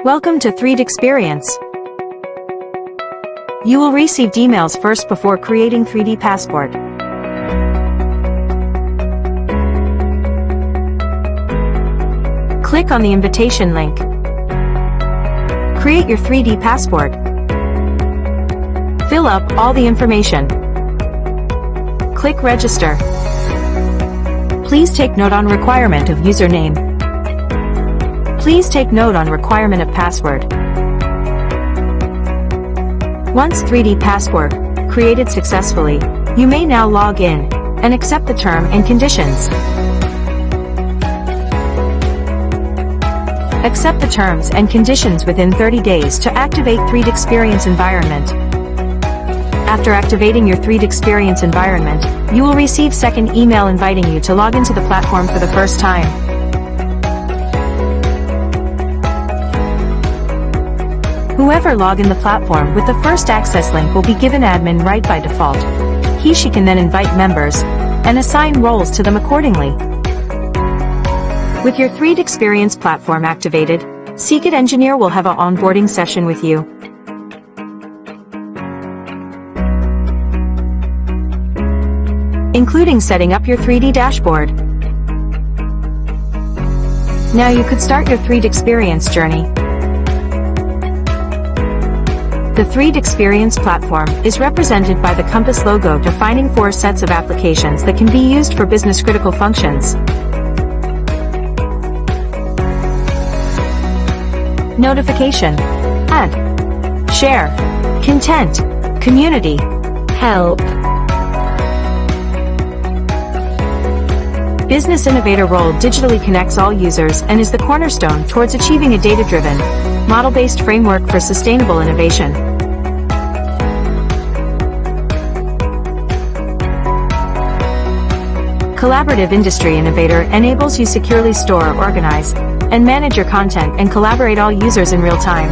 Welcome to 3DEXPERIENCE. You will receive emails first before creating 3D passport. Click on the invitation link. Create your 3D passport. Fill up all the information. Click register. Please take note on requirement of username. Please take note on requirement of password. Once 3D passport created successfully, you may now log in and accept the term and conditions. Accept the terms and conditions within 30 days to activate 3DEXPERIENCE environment. After activating your 3DEXPERIENCE environment, you will receive second email inviting you to log into the platform for the first time. Whoever log in the platform with the first access link will be given admin right by default. She can then invite members and assign roles to them accordingly. With your 3DEXPERIENCE platform activated, SEACAD engineer will have an onboarding session with you. Including setting up your 3D dashboard. Now you could start your 3DEXPERIENCE journey. The 3DEXPERIENCE platform is represented by the compass logo defining 4 sets of applications that can be used for business-critical functions. Notification, add, share, content, community, help. Business Innovator role digitally connects all users and is the cornerstone towards achieving a data-driven, model-based framework for sustainable innovation. Collaborative Industry Innovator enables you securely store, organize, and manage your content and collaborate all users in real time.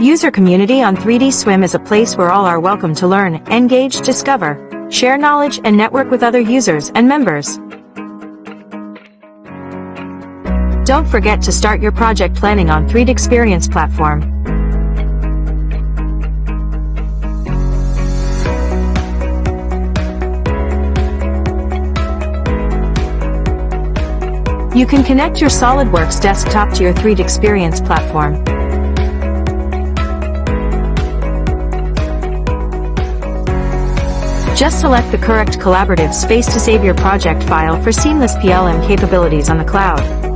User Community on 3D Swim is a place where all are welcome to learn, engage, discover, share knowledge, and network with other users and members. Don't forget to start your project planning on 3DEXPERIENCE platform. You can connect your SolidWorks desktop to your 3DEXPERIENCE platform. Just select the correct collaborative space to save your project file for seamless PLM capabilities on the cloud.